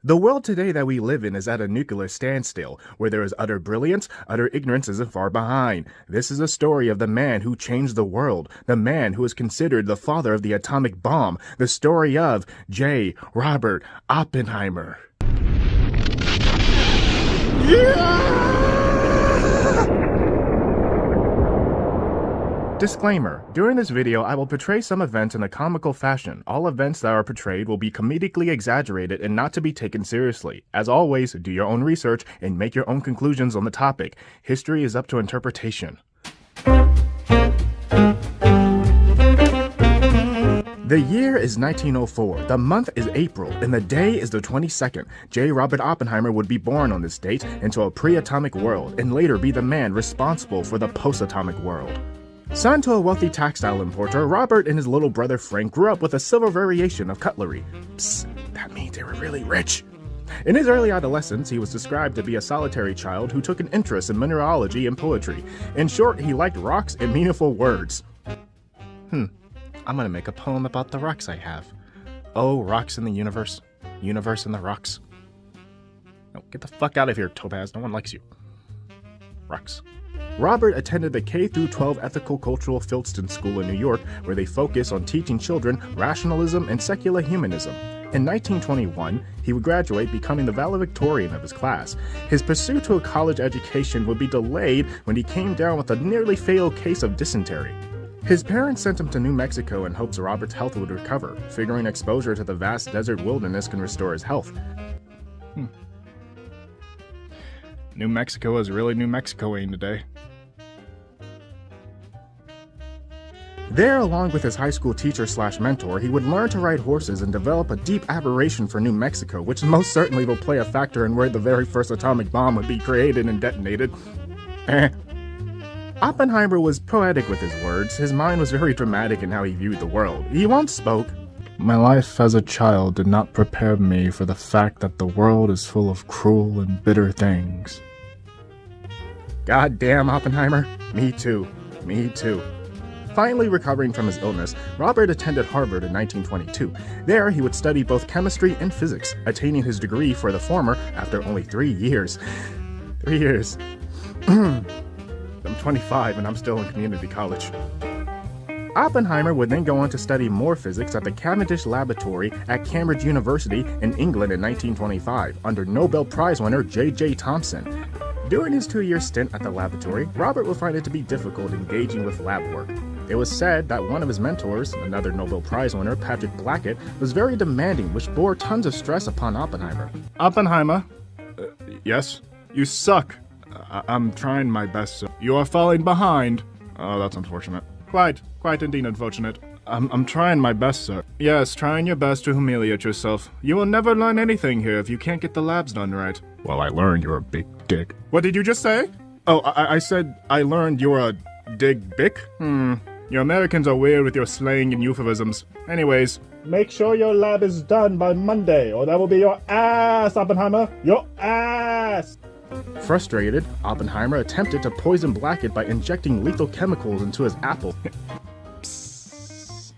The world today that we live in is at a nuclear standstill, where there is utter brilliance, utter ignorance isn't far behind. This is a story of the man who changed the world, the man who is considered the father of the atomic bomb, the story of J. Robert Oppenheimer. Yeah! Disclaimer. During this video, I will portray some events in a comical fashion. All events that are portrayed will be comedically exaggerated and not to be taken seriously. As always, do your own research and make your own conclusions on the topic. History is up to interpretation. The year is 1904, the month is April, and the day is the 22nd. J. Robert Oppenheimer would be born on this date into a pre-atomic world, and later be the man responsible for the post-atomic world. Son to a wealthy textile importer, Robert and his little brother Frank grew up with a silver variation of cutlery. Psst, that means they were really rich. In his early adolescence, he was described to be a solitary child who took an interest in mineralogy and poetry. In short, he liked rocks and meaningful words. I'm gonna make a poem about the rocks I have. Oh, rocks in the universe. Universe in the rocks. No, get the fuck out of here, Topaz. No one likes you. Rocks. Robert attended the K-12 Ethical Cultural Fieldston School in New York, where they focus on teaching children rationalism and secular humanism. In 1921, he would graduate, becoming the valedictorian of his class. His pursuit to a college education would be delayed when he came down with a nearly fatal case of dysentery. His parents sent him to New Mexico in hopes Robert's health would recover, figuring exposure to the vast desert wilderness can restore his health. New Mexico is really New Mexico-ing today. There, along with his high school teacher/mentor, he would learn to ride horses and develop a deep admiration for New Mexico, which most certainly will play a factor in where the very first atomic bomb would be created and detonated. Oppenheimer was poetic with his words. His mind was very dramatic in how he viewed the world. He once spoke, "My life as a child did not prepare me for the fact that the world is full of cruel and bitter things." God damn, Oppenheimer. Me too. Me too. Finally recovering from his illness, Robert attended Harvard in 1922. There, he would study both chemistry and physics, attaining his degree for the former after only 3 years. 3 years. I'm 25 and I'm still in community college. Oppenheimer would then go on to study more physics at the Cavendish Laboratory at Cambridge University in England in 1925, under Nobel Prize winner J.J. Thomson. During his 2-year stint at the laboratory, Robert would find it to be difficult engaging with lab work. It was said that one of his mentors, another Nobel Prize winner, Patrick Blackett, was very demanding, which bore tons of stress upon Oppenheimer. Oppenheimer? Yes? You suck. I'm trying my best, sir. You are falling behind. Oh, that's unfortunate. Quite indeed unfortunate. I'm trying my best, sir. Yes, trying your best to humiliate yourself. You will never learn anything here if you can't get the labs done right. Well, I learned you're a big dick. What did you just say? Oh, I said I learned you're a dig bick? You Americans are weird with your slang and euphemisms. Anyways, make sure your lab is done by Monday, or that will be your ass, Oppenheimer! Your ass! Frustrated, Oppenheimer attempted to poison Blackett by injecting lethal chemicals into his apple. Psst.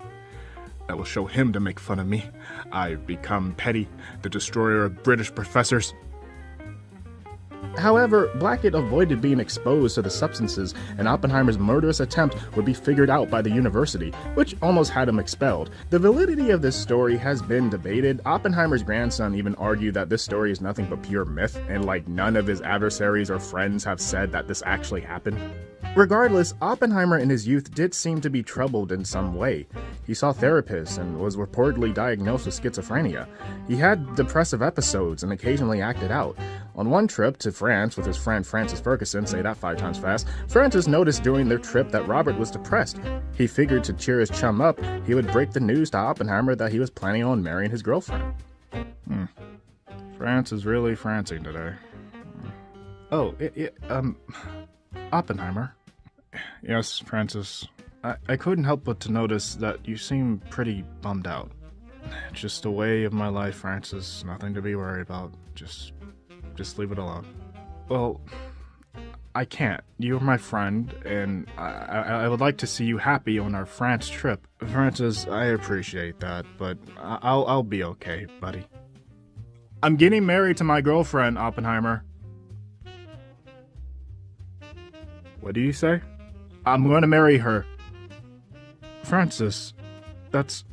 That will show him to make fun of me. I've become Petty, the destroyer of British professors. However, Blackett avoided being exposed to the substances, and Oppenheimer's murderous attempt would be figured out by the university, which almost had him expelled. The validity of this story has been debated. Oppenheimer's grandson even argued that this story is nothing but pure myth, and none of his adversaries or friends have said that this actually happened. Regardless, Oppenheimer in his youth did seem to be troubled in some way. He saw therapists and was reportedly diagnosed with schizophrenia. He had depressive episodes and occasionally acted out. On one trip to France with his friend Francis Ferguson, say that 5 times fast, Francis noticed during their trip that Robert was depressed. He figured to cheer his chum up, he would break the news to Oppenheimer that he was planning on marrying his girlfriend. France is really francing today. Oh, Oppenheimer. Yes, Francis. I couldn't help but to notice that you seem pretty bummed out. Just a way of my life, Francis. Nothing to be worried about. Just leave it alone. Well, I can't. You're my friend, and I would like to see you happy on our France trip. Francis, I appreciate that, but I'll be okay, buddy. I'm getting married to my girlfriend, Oppenheimer. What did you say? I'm going to marry her. Francis, that's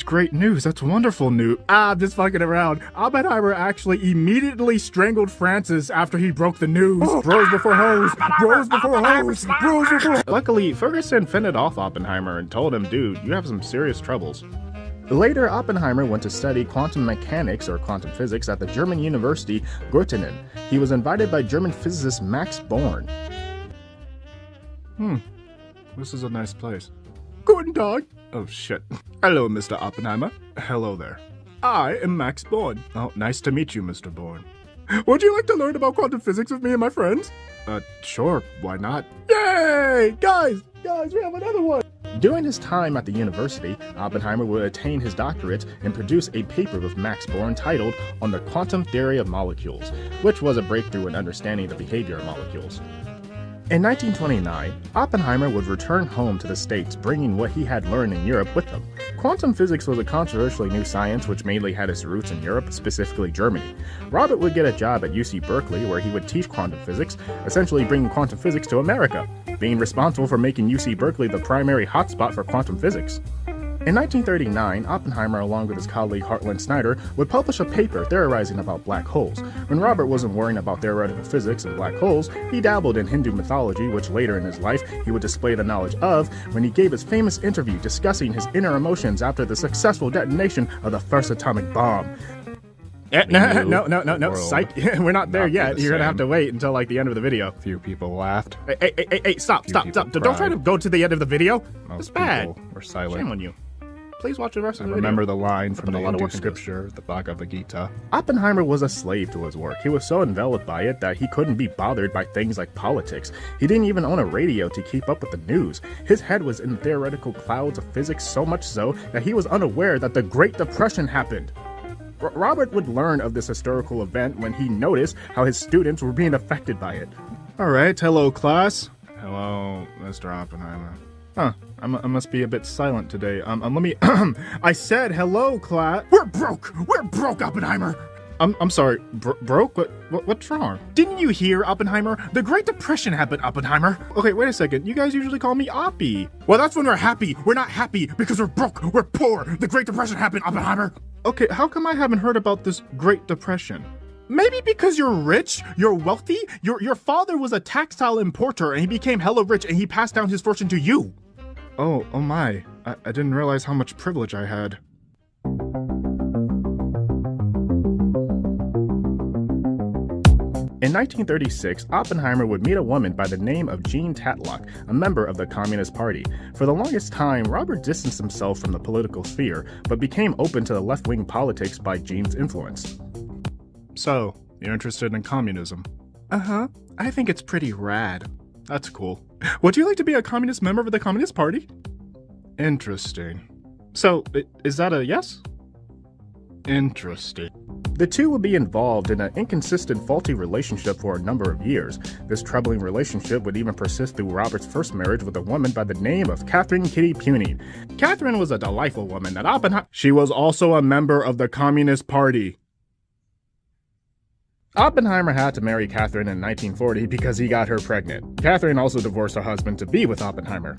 great news. That's wonderful news. I'm just fucking around. Oppenheimer actually immediately strangled Francis after he broke the news. Bros before hoes. Bros before hoes. Bros before. Luckily, Ferguson fended off Oppenheimer and told him, dude, you have some serious troubles. Later, Oppenheimer went to study quantum mechanics or quantum physics at the German university Göttingen. He was invited by German physicist Max Born. This is a nice place. Guten Tag. Oh shit. Hello, Mr. Oppenheimer. Hello there. I am Max Born. Oh, nice to meet you, Mr. Born. Would you like to learn about quantum physics with me and my friends? Sure, why not? Yay! Guys, we have another one! During his time at the university, Oppenheimer would attain his doctorate and produce a paper with Max Born titled On the Quantum Theory of Molecules, which was a breakthrough in understanding the behavior of molecules. In 1929, Oppenheimer would return home to the States, bringing what he had learned in Europe with him. Quantum physics was a controversially new science which mainly had its roots in Europe, specifically Germany. Robert would get a job at UC Berkeley where he would teach quantum physics, essentially bringing quantum physics to America, being responsible for making UC Berkeley the primary hotspot for quantum physics. In 1939, Oppenheimer, along with his colleague Hartland Snyder, would publish a paper theorizing about black holes. When Robert wasn't worrying about theoretical physics and black holes, he dabbled in Hindu mythology, which later in his life he would display the knowledge of when he gave his famous interview discussing his inner emotions after the successful detonation of the first atomic bomb. No, psych. We're not there yet. You're gonna have to wait until like the end of the video. Few people laughed. Hey, stop. Don't try to go to the end of the video. It's bad. We're silent. Shame on you. Please watch the rest of the video. Remember the line from the Hindu scripture, the Bhagavad Gita. Oppenheimer was a slave to his work. He was so enveloped by it that he couldn't be bothered by things like politics. He didn't even own a radio to keep up with the news. His head was in theoretical clouds of physics, so much so that he was unaware that the Great Depression happened. Robert would learn of this historical event when he noticed how his students were being affected by it. Alright, hello class. Hello, Mr. Oppenheimer. Huh, I must be a bit silent today. Let me I said hello, class. We're broke, Oppenheimer. I'm sorry, broke? What's wrong? Didn't you hear, Oppenheimer? The Great Depression happened, Oppenheimer. Okay, wait a second. You guys usually call me Oppie. Well, that's when we're happy. We're not happy because we're broke. We're poor. The Great Depression happened, Oppenheimer. Okay, how come I haven't heard about this Great Depression? Maybe because you're rich, you're wealthy. Your father was a textile importer and he became hella rich and he passed down his fortune to you. Oh my. I didn't realize how much privilege I had. In 1936, Oppenheimer would meet a woman by the name of Jean Tatlock, a member of the Communist Party. For the longest time, Robert distanced himself from the political sphere, but became open to the left-wing politics by Jean's influence. So, you're interested in communism? Uh-huh. I think it's pretty rad. That's cool. Would you like to be a communist member of the Communist Party? Interesting. So, is that a yes? Interesting. The two would be involved in an inconsistent, faulty relationship for a number of years. This troubling relationship would even persist through Robert's first marriage with a woman by the name of Catherine Kitty Puning. Catherine was a delightful woman that Oppenheimer... She was also a member of the Communist Party. Oppenheimer had to marry Catherine in 1940 because he got her pregnant. Catherine also divorced her husband to be with Oppenheimer.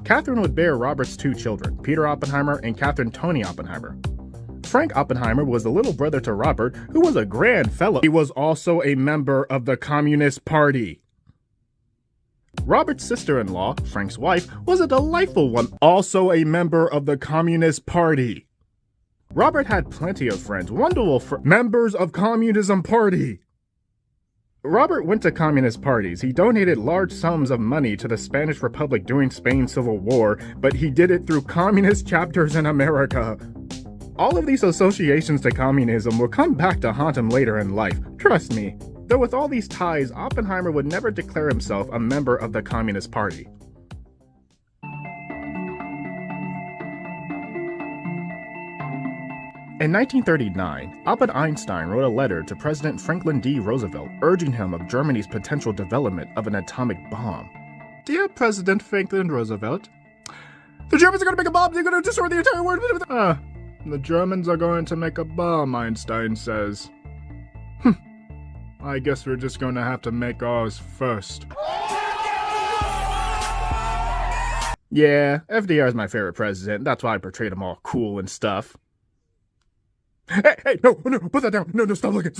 Catherine would bear Robert's two children, Peter Oppenheimer and Catherine Tony Oppenheimer. Frank Oppenheimer was the little brother to Robert, who was a grand fellow. He was also a member of the Communist Party. Robert's sister-in-law, Frank's wife, was a delightful one, also a member of the Communist Party. Robert had plenty of friends, wonderful members of Communism Party. Robert went to communist parties. He donated large sums of money to the Spanish Republic during Spain's Civil War, but he did it through communist chapters in America. All of these associations to communism will come back to haunt him later in life, trust me. Though with all these ties, Oppenheimer would never declare himself a member of the Communist Party. In 1939, Albert Einstein wrote a letter to President Franklin D. Roosevelt urging him of Germany's potential development of an atomic bomb. Dear President Franklin Roosevelt, the Germans are going to make a bomb, they're going to destroy the entire world. The Germans are going to make a bomb, Einstein says. I guess we're just going to have to make ours first. Yeah, FDR is my favorite president. That's why I portrayed him all cool and stuff. Hey, no, put that down. No, stop looking,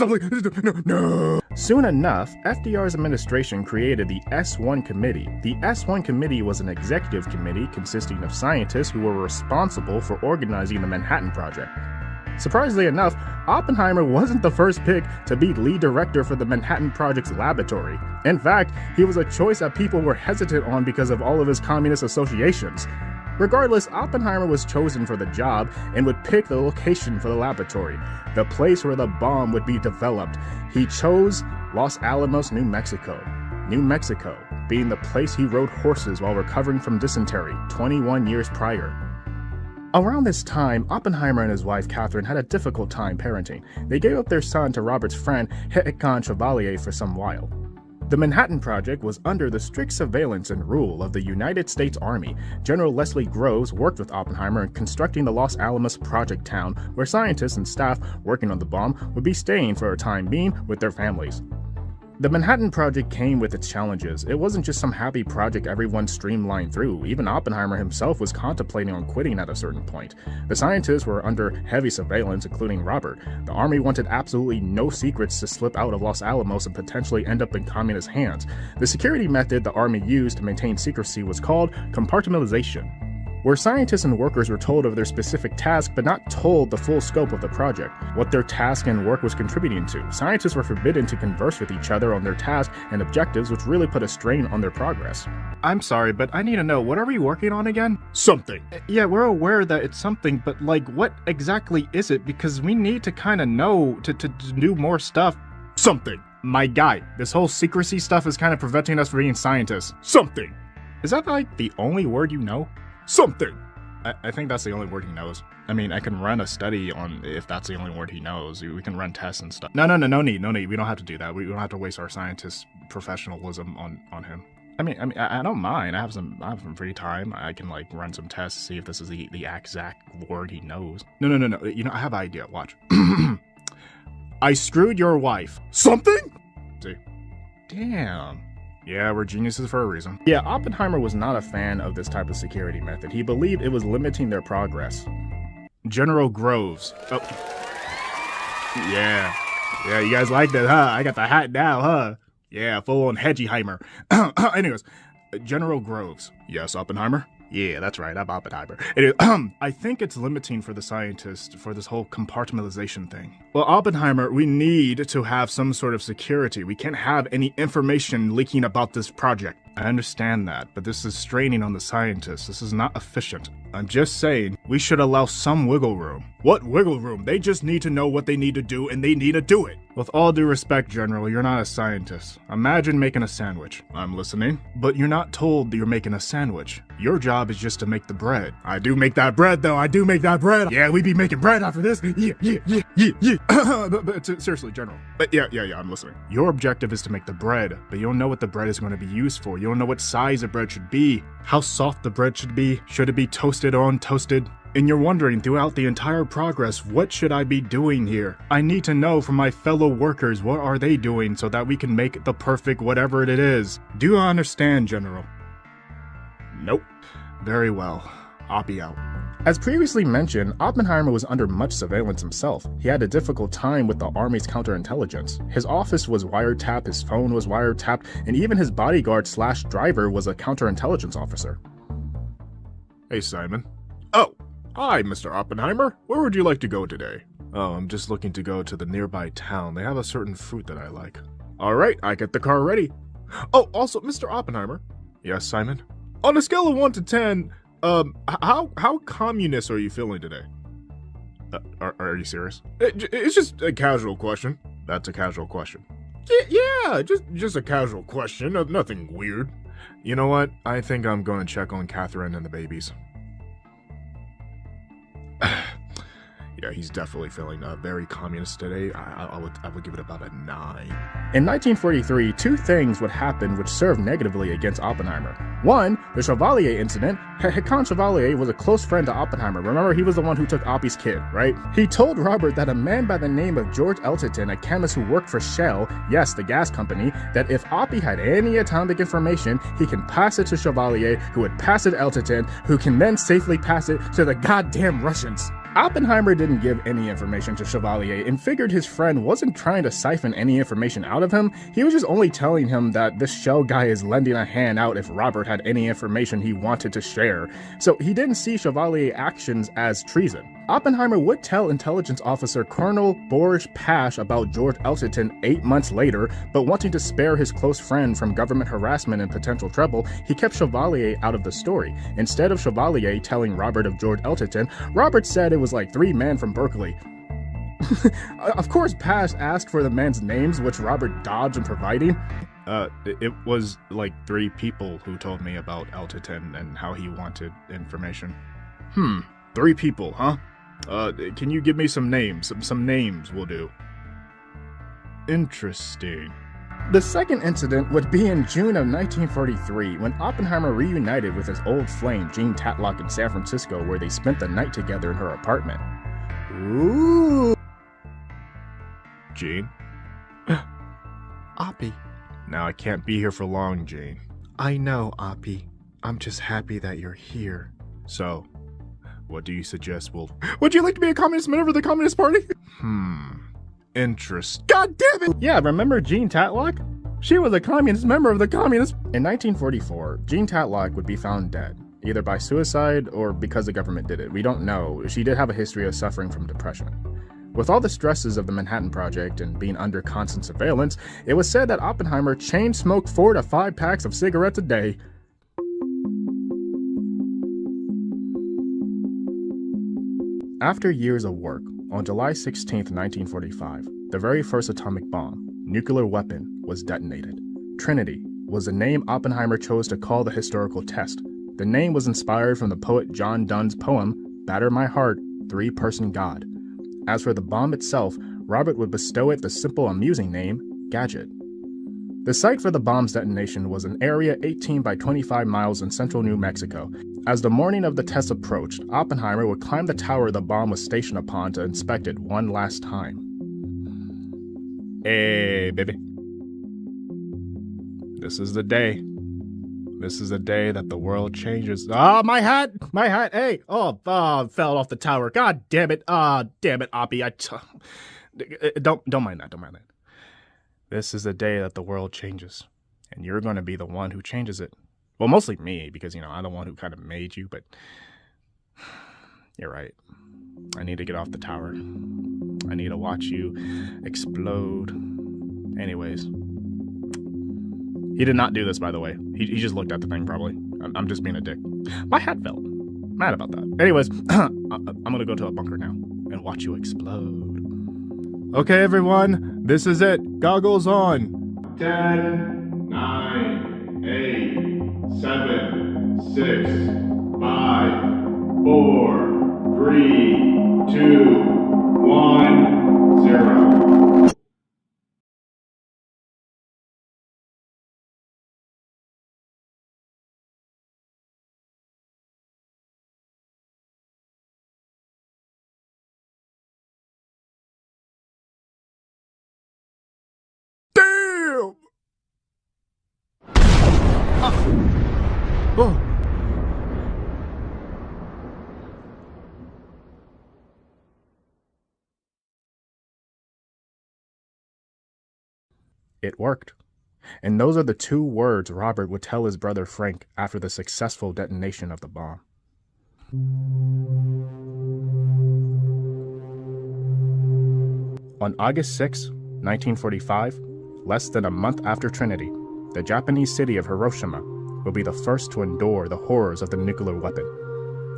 no. Soon enough, FDR's administration created the S1 Committee. The S1 Committee was an executive committee consisting of scientists who were responsible for organizing the Manhattan Project. Surprisingly enough, Oppenheimer wasn't the first pick to be lead director for the Manhattan Project's laboratory. In fact, he was a choice that people were hesitant on because of all of his communist associations. Regardless, Oppenheimer was chosen for the job and would pick the location for the laboratory, the place where the bomb would be developed. He chose Los Alamos, New Mexico. New Mexico being the place he rode horses while recovering from dysentery 21 years prior. Around this time, Oppenheimer and his wife Catherine had a difficult time parenting. They gave up their son to Robert's friend Hécon Chevalier for some while. The Manhattan Project was under the strict surveillance and rule of the United States Army. General Leslie Groves worked with Oppenheimer in constructing the Los Alamos Project town, where scientists and staff working on the bomb would be staying for a time being with their families. The Manhattan Project came with its challenges. It wasn't just some happy project everyone streamlined through. Even Oppenheimer himself was contemplating on quitting at a certain point. The scientists were under heavy surveillance, including Robert. The Army wanted absolutely no secrets to slip out of Los Alamos and potentially end up in communist hands. The security method the Army used to maintain secrecy was called compartmentalization, where scientists and workers were told of their specific task but not told the full scope of the project, what their task and work was contributing to. Scientists were forbidden to converse with each other on their tasks and objectives, which really put a strain on their progress. I'm sorry, but I need to know, what are we working on again? Something. Yeah, we're aware that it's something, but like, what exactly is it? Because we need to kind of know to do more stuff. Something. My guy, this whole secrecy stuff is kind of preventing us from being scientists. Something. Is that like the only word you know? Something. I think that's the only word he knows. I mean, I can run a study on if that's the only word he knows. We can run tests and stuff. No need. We don't have to do that. We don't have to waste our scientist professionalism on him. I mean, I don't mind. I have some free time. I can like run some tests, see if this is the exact word he knows. No. You know, I have an idea. Watch. I screwed your wife. Something? See? Damn. Yeah, we're geniuses for a reason. Yeah, Oppenheimer was not a fan of this type of security method. He believed it was limiting their progress. General Groves. Oh. Yeah, you guys like that, huh? I got the hat now, huh? Yeah, full on Hedgeheimer. Anyways, General Groves. Yes, Oppenheimer? Yeah, that's right, I'm Oppenheimer. Anyway, I think it's limiting for the scientists for this whole compartmentalization thing. Well, Oppenheimer, we need to have some sort of security. We can't have any information leaking about this project. I understand that, but this is straining on the scientists. This is not efficient. I'm just saying, we should allow some wiggle room. What wiggle room? They just need to know what they need to do, and they need to do it. With all due respect, General, you're not a scientist. Imagine making a sandwich. I'm listening. But you're not told that you're making a sandwich. Your job is just to make the bread. I do make that bread, though. I do make that bread. Yeah, we be making bread after this. Yeah. but seriously, General. But yeah, I'm listening. Your objective is to make the bread, but you don't know what the bread is going to be used for. You don't know what size the bread should be, how soft the bread should be, should it be toasted or untoasted? And you're wondering throughout the entire progress, what should I be doing here? I need to know from my fellow workers, what are they doing so that we can make the perfect whatever it is. Do you understand, General? Nope. Very well. I'll be out. As previously mentioned, Oppenheimer was under much surveillance himself. He had a difficult time with the Army's counterintelligence. His office was wiretapped, his phone was wiretapped, and even his bodyguard/driver was a counterintelligence officer. Hey, Simon. Oh, hi, Mr. Oppenheimer. Where would you like to go today? Oh, I'm just looking to go to the nearby town. They have a certain fruit that I like. All right, I get the car ready. Oh, also, Mr. Oppenheimer. Yes, Simon? On a scale of 1 to 10, how communist are you feeling today? Are you serious? It's just a casual question. That's a casual question. Yeah, just a casual question. Nothing weird. You know what? I think I'm going to check on Catherine and the babies. Yeah, he's definitely feeling very communist today. I would give it about a 9. In 1943, two things would happen which served negatively against Oppenheimer. One, the Chevalier incident. Hakan Chevalier was a close friend to Oppenheimer. Remember, he was the one who took Oppie's kid, right? He told Robert that a man by the name of George Elterton, a chemist who worked for Shell, yes, the gas company, that if Oppie had any atomic information, he can pass it to Chevalier, who would pass it to Elterton, who can then safely pass it to the goddamn Russians. Oppenheimer didn't give any information to Chevalier and figured his friend wasn't trying to siphon any information out of him. He was just only telling him that this Shell guy is lending a hand out if Robert had any information he wanted to share. So he didn't see Chevalier's actions as treason. Oppenheimer would tell intelligence officer Colonel Boris Pash about George Elterton 8 months later, but wanting to spare his close friend from government harassment and potential trouble, he kept Chevalier out of the story. Instead of Chevalier telling Robert of George Elterton, Robert said it was like 3 men from Berkeley. Of course, Pash asked for the men's names, which Robert dodged in providing. It was like 3 people who told me about Elterton and how he wanted information. 3 people, huh? Can you give me some names? Some names will do. Interesting. The second incident would be in June of 1943, when Oppenheimer reunited with his old flame, Jean Tatlock, in San Francisco, where they spent the night together in her apartment. Ooh. Jean? Oppie. Now I can't be here for long, Jean. I know, Oppie. I'm just happy that you're here. So, what do you suggest we'll... Would you like to be a communist member of the Communist Party? Interest. God damn it! Yeah, remember Jean Tatlock? She was a communist member of the Communist... In 1944, Jean Tatlock would be found dead, either by suicide or because the government did it. We don't know. She did have a history of suffering from depression. With all the stresses of the Manhattan Project and being under constant surveillance, it was said that Oppenheimer chain-smoked 4 to 5 packs of cigarettes a day. After years of work, on July 16, 1945, the very first atomic bomb, nuclear weapon, was detonated. Trinity was the name Oppenheimer chose to call the historical test. The name was inspired from the poet John Donne's poem, Batter My Heart, Three-Person God. As for the bomb itself, Robert would bestow it the simple, amusing name, Gadget. The site for the bomb's detonation was an area 18 by 25 miles in central New Mexico. As the morning of the test approached, Oppenheimer would climb the tower the bomb was stationed upon to inspect it one last time. Hey, baby. This is the day. This is the day that the world changes. Oh, my hat! My hat! Hey! Oh, fell off the tower. God damn it. Damn it, Oppie. Don't mind that. Don't mind that. This is the day that the world changes. And you're going to be the one who changes it. Well, mostly me, because, I'm the one who kind of made you, but you're right. I need to get off the tower. I need to watch you explode. Anyways. He did not do this, by the way. He just looked at the thing, probably. I'm just being a dick. My hat fell. Mad about that. Anyways, I'm going to go to a bunker now and watch you explode. Okay, everyone. This is it. Goggles on. 10, 9, 8, 7, 6, 5, 4, 3, 2, 1, 0. Damn! Oh. It worked. And those are the 2 words Robert would tell his brother Frank after the successful detonation of the bomb. On August 6, 1945, less than a month after Trinity, the Japanese city of Hiroshima will be the first to endure the horrors of the nuclear weapon.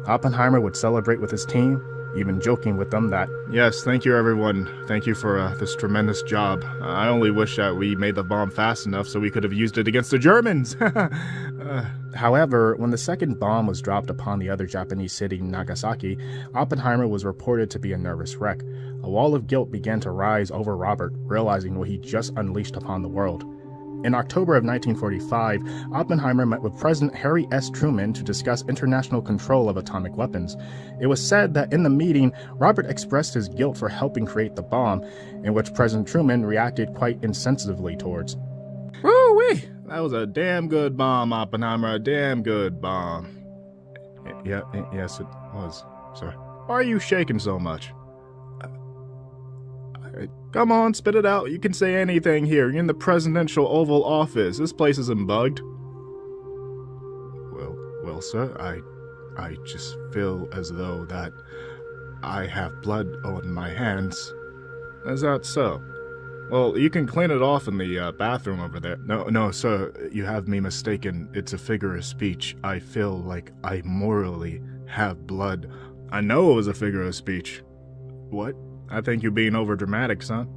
Oppenheimer would celebrate with his team, even joking with them that, yes, thank you, everyone. Thank you for this tremendous job. I only wish that we made the bomb fast enough so we could have used it against the Germans. However, when the second bomb was dropped upon the other Japanese city, Nagasaki, Oppenheimer was reported to be a nervous wreck. A wall of guilt began to rise over Robert, realizing what he just unleashed upon the world. In October of 1945, Oppenheimer met with President Harry S. Truman to discuss international control of atomic weapons. It was said that in the meeting, Robert expressed his guilt for helping create the bomb, in which President Truman reacted quite insensitively towards. Woo-wee! That was a damn good bomb, Oppenheimer, a damn good bomb. Yes, it was, sir. Why are you shaking so much? Come on, spit it out. You can say anything here. You're in the presidential Oval Office. This place isn't bugged. Well, sir, I just feel as though that I have blood on my hands. Is that so? Well, you can clean it off in the bathroom over there. No, sir, you have me mistaken. It's a figure of speech. I feel like I morally have blood. I know it was a figure of speech. What? I think you're being overdramatic, son.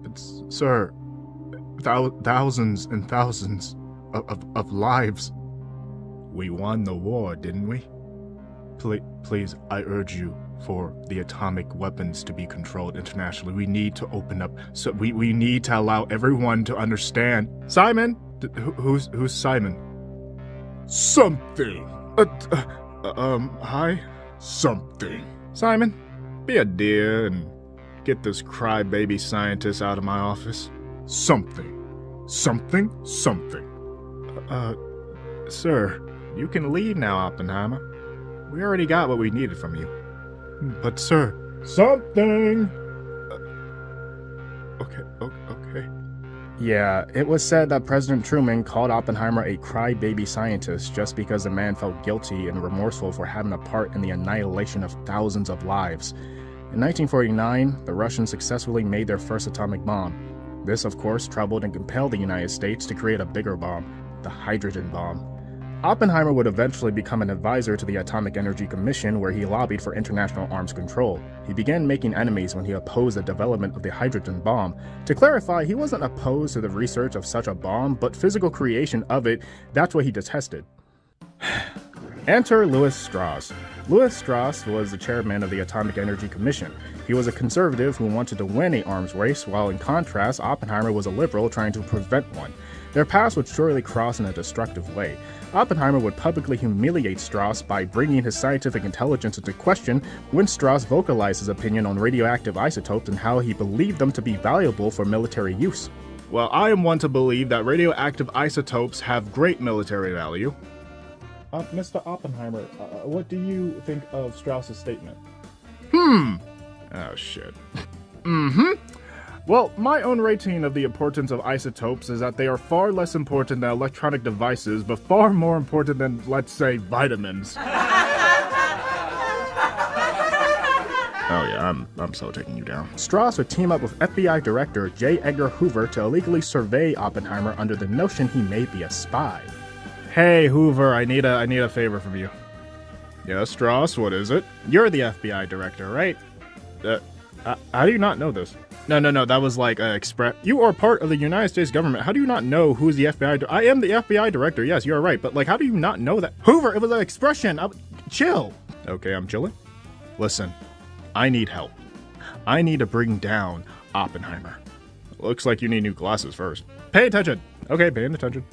It's, sir, thousands and thousands of lives. We won the war, didn't we? Please, I urge you for the atomic weapons to be controlled internationally. We need to open up, so we need to allow everyone to understand. Simon? Who's Simon? Something. Hi? Something. Simon, be a dear and get this crybaby scientist out of my office. Something. Sir, you can leave now, Oppenheimer. We already got what we needed from you. But, sir, something! Okay. Yeah, it was said that President Truman called Oppenheimer a crybaby scientist just because the man felt guilty and remorseful for having a part in the annihilation of thousands of lives. In 1949, the Russians successfully made their first atomic bomb. This, of course, troubled and compelled the United States to create a bigger bomb, the hydrogen bomb. Oppenheimer would eventually become an advisor to the Atomic Energy Commission, where he lobbied for international arms control. He began making enemies when he opposed the development of the hydrogen bomb. To clarify, he wasn't opposed to the research of such a bomb, but physical creation of it, that's what he detested. Enter Louis Strauss. Louis Strauss was the chairman of the Atomic Energy Commission. He was a conservative who wanted to win an arms race, while in contrast, Oppenheimer was a liberal trying to prevent one. Their paths would surely cross in a destructive way. Oppenheimer would publicly humiliate Strauss by bringing his scientific intelligence into question when Strauss vocalized his opinion on radioactive isotopes and how he believed them to be valuable for military use. Well, I am one to believe that radioactive isotopes have great military value. Mr. Oppenheimer, what do you think of Strauss's statement? Oh, shit. Well, my own rating of the importance of isotopes is that they are far less important than electronic devices, but far more important than, let's say, vitamins. Oh yeah, I'm so taking you down. Strauss would team up with FBI Director J. Edgar Hoover to illegally survey Oppenheimer under the notion he may be a spy. Hey, Hoover, I need a favor from you. Yes, Strauss, what is it? You're the FBI Director, right? How do you not know this? No, that was like express. You are part of the United States government. How do you not know who's the FBI? I am the FBI Director. Yes, you're right. But like, how do you not know that? Hoover, it was an expression. Chill. Okay, I'm chilling. Listen, I need help. I need to bring down Oppenheimer. Looks like you need new glasses first. Pay attention. Okay, paying attention.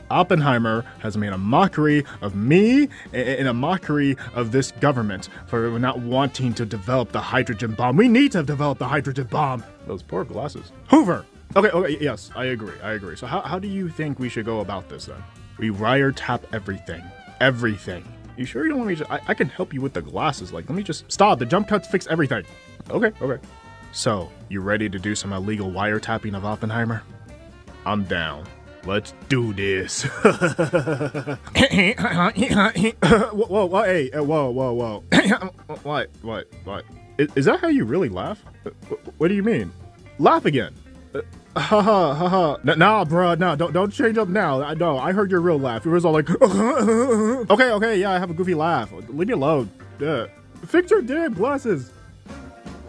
Oppenheimer has made a mockery of me and a mockery of this government for not wanting to develop the hydrogen bomb. We need to develop the hydrogen bomb. Those poor glasses. Hoover! Okay, yes, I agree. So how do you think we should go about this then? We wiretap everything. Everything. You sure you don't want me to? I can help you with the glasses. Like, let me just stop. The jump cuts fix everything. Okay. So, you ready to do some illegal wiretapping of Oppenheimer? I'm down. Let's do this. Whoa. What? Is that how you really laugh? What do you mean? Laugh again. Ha. Nah, bro, no, don't change up now. No, I heard your real laugh. It was all like, okay, yeah, I have a goofy laugh. Leave me alone. Fix your damn glasses.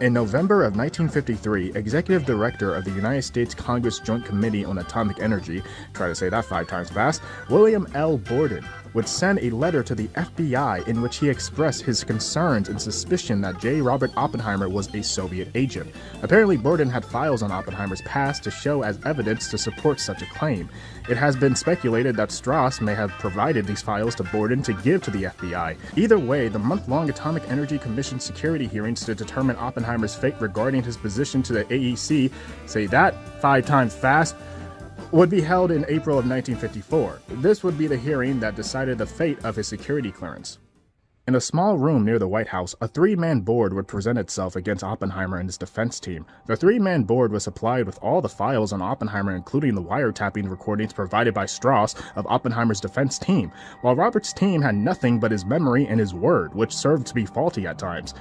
In November of 1953, Executive Director of the United States Congress Joint Committee on Atomic Energy, try to say that 5 times fast, William L. Borden, would send a letter to the FBI in which he expressed his concerns and suspicion that J. Robert Oppenheimer was a Soviet agent. Apparently, Borden had files on Oppenheimer's past to show as evidence to support such a claim. It has been speculated that Strauss may have provided these files to Borden to give to the FBI. Either way, the month-long Atomic Energy Commission security hearings to determine Oppenheimer's fate regarding his position to the AEC, say that 5 times fast, would be held in April of 1954. This would be the hearing that decided the fate of his security clearance. In a small room near the White House, a 3-man board would present itself against Oppenheimer and his defense team. The 3-man board was supplied with all the files on Oppenheimer, including the wiretapping recordings provided by Strauss of Oppenheimer's defense team, while Robert's team had nothing but his memory and his word, which served to be faulty at times.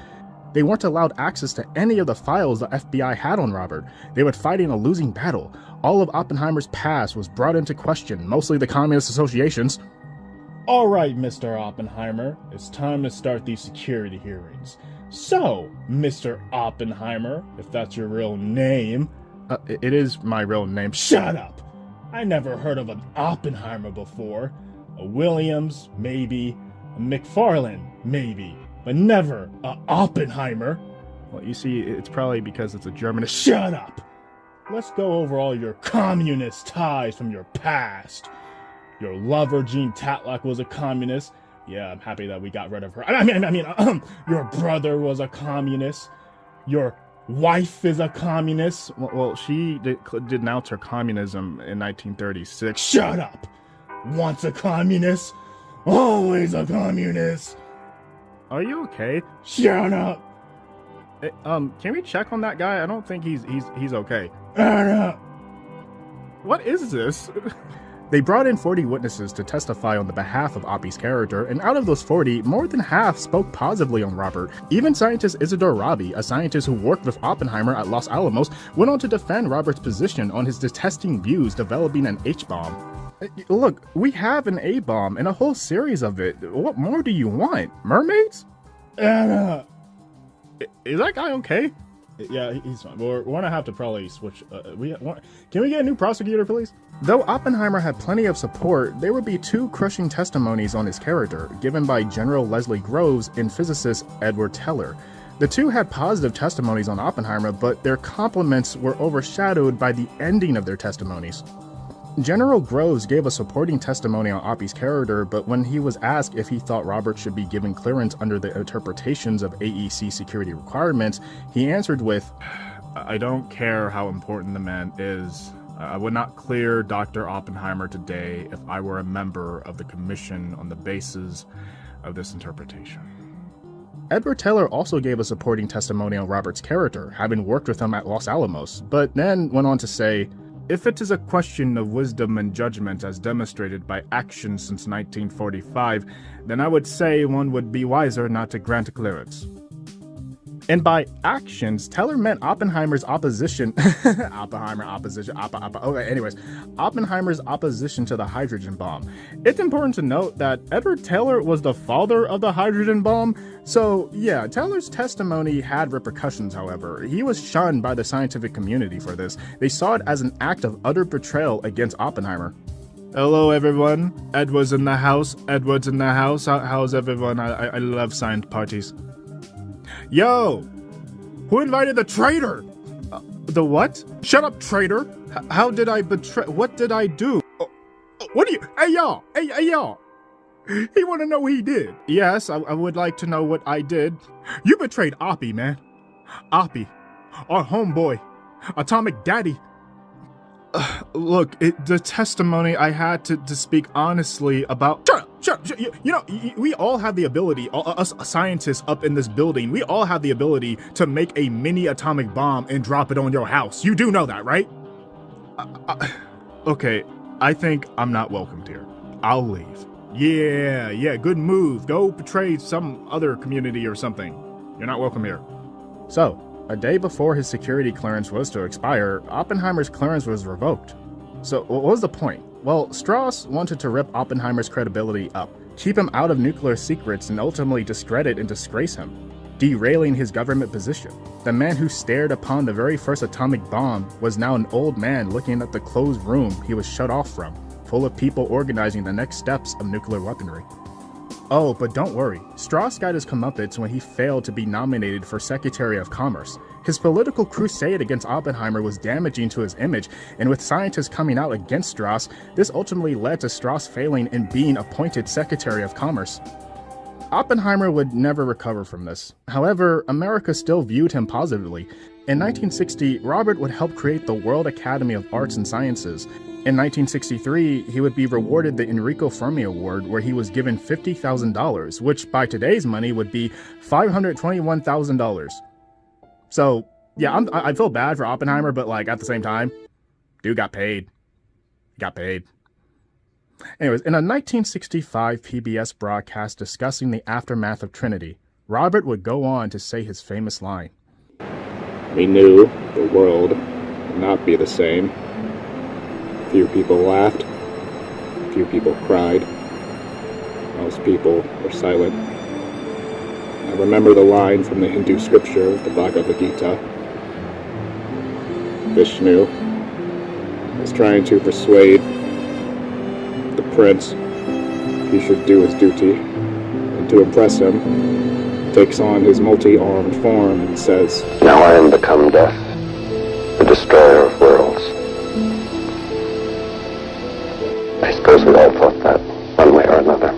They weren't allowed access to any of the files the FBI had on Robert. They were fighting a losing battle. All of Oppenheimer's past was brought into question, mostly the communist associations. All right, Mr. Oppenheimer, it's time to start these security hearings. So, Mr. Oppenheimer, if that's your real name... It is my real name. Shut up! I never heard of an Oppenheimer before. A Williams, maybe. A McFarlane, maybe. But never a Oppenheimer. Well, you see, it's probably because it's a German... Shut up! Let's go over all your communist ties from your past. Your lover, Jean Tatlock, was a communist. Yeah, I'm happy that we got rid of her. Your brother was a communist. Your wife is a communist. Well, she denounced her communism in 1936. Shut up! Once a communist, always a communist. Are you okay? Shut up! Can we check on that guy? I don't think he's okay. Shut up! What is this? They brought in 40 witnesses to testify on the behalf of Oppie's character, and out of those 40, more than half spoke positively on Robert. Even scientist Isidore Rabi, a scientist who worked with Oppenheimer at Los Alamos, went on to defend Robert's position on his detesting views developing an H-bomb. Look, we have an A-bomb and a whole series of it. What more do you want? Mermaids? Is that guy okay? Yeah, he's fine. We're gonna have to probably switch. Can we get a new prosecutor, please? Though Oppenheimer had plenty of support, there would be 2 crushing testimonies on his character, given by General Leslie Groves and physicist Edward Teller. The 2 had positive testimonies on Oppenheimer, but their compliments were overshadowed by the ending of their testimonies. General Groves gave a supporting testimony on Oppie's character, but when he was asked if he thought Robert should be given clearance under the interpretations of AEC security requirements, he answered with, "I don't care how important the man is. I would not clear Dr. Oppenheimer today if I were a member of the commission on the basis of this interpretation." Edward Teller also gave a supporting testimony on Robert's character, having worked with him at Los Alamos, but then went on to say, "If it is a question of wisdom and judgment as demonstrated by action since 1945, then I would say one would be wiser not to grant clearance." And by actions, Teller meant Oppenheimer's opposition Oppenheimer's opposition to the hydrogen bomb. It's important to note that Edward Teller was the father of the hydrogen bomb, so yeah, Teller's testimony had repercussions, however. He was shunned by the scientific community for this. They saw it as an act of utter betrayal against Oppenheimer. Hello everyone, Edward's in the house, how's everyone? I love science parties. Yo! Who invited the traitor? The what? Shut up, traitor! How did I betray? What did I do? What do you? Hey y'all! Hey y'all! He wanna know what he did. Yes, I would like to know what I did. You betrayed Oppie, man. Oppie. Our homeboy. Atomic Daddy. Look, the testimony I had to speak honestly about... Shut up. You know, we all have the ability, us scientists up in this building, we all have the ability to make a mini atomic bomb and drop it on your house. You do know that, right? Okay, I think I'm not welcomed here. I'll leave. Yeah, good move. Go betray some other community or something. You're not welcome here. So, a day before his security clearance was to expire, Oppenheimer's clearance was revoked. So what was the point? Well, Strauss wanted to rip Oppenheimer's credibility up, keep him out of nuclear secrets, and ultimately discredit and disgrace him. derailing his government position. The man who stared upon the very first atomic bomb was now an old man looking at the closed room he was shut off from, full of people organizing the next steps of nuclear weaponry. Oh, but don't worry, Strauss got his comeuppance when he failed to be nominated for Secretary of Commerce. His political crusade against Oppenheimer was damaging to his image, and with scientists coming out against Strauss, this ultimately led to Strauss failing and being appointed Secretary of Commerce. Oppenheimer would never recover from this. However, America still viewed him positively. In 1960, Robert would help create the World Academy of Arts and Sciences. In 1963, he would be rewarded the Enrico Fermi Award, where he was given $50,000, which by today's money would be $521,000. So, yeah, I feel bad for Oppenheimer, but like at the same time, dude got paid. Got paid. Anyways, in a 1965 PBS broadcast discussing the aftermath of Trinity, Robert would go on to say his famous line. We knew the world would not be the same. Few people laughed, few people cried, most people were silent. I remember the line from the Hindu scripture, the Bhagavad Gita. Vishnu was trying to persuade the prince he should do his duty, and to impress him, takes on his multi-armed form and says, "Now I am become death, the destroyer of worlds." I suppose we all thought that, one way or another.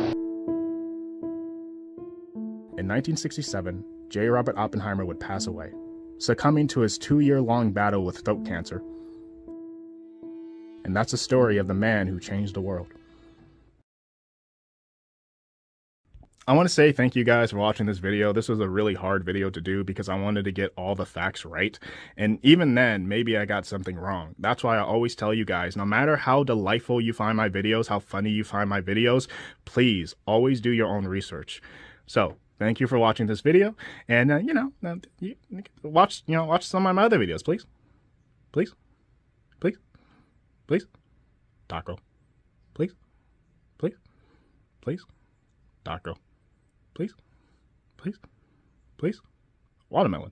In 1967, J. Robert Oppenheimer would pass away, succumbing to his 2-year-long battle with throat cancer. And that's the story of the man who changed the world. I want to say thank you guys for watching this video. This was a really hard video to do because I wanted to get all the facts right. And even then, maybe I got something wrong. That's why I always tell you guys, no matter how delightful you find my videos, how funny you find my videos, please always do your own research. So thank you for watching this video. And, watch some of my other videos, please. Please. Please. Please. Taco. Please. Please. Please. Taco. Please, please, please. Watermelon.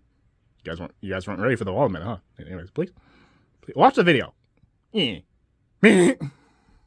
You guys weren't ready for the watermelon, huh? Anyways, please watch the video.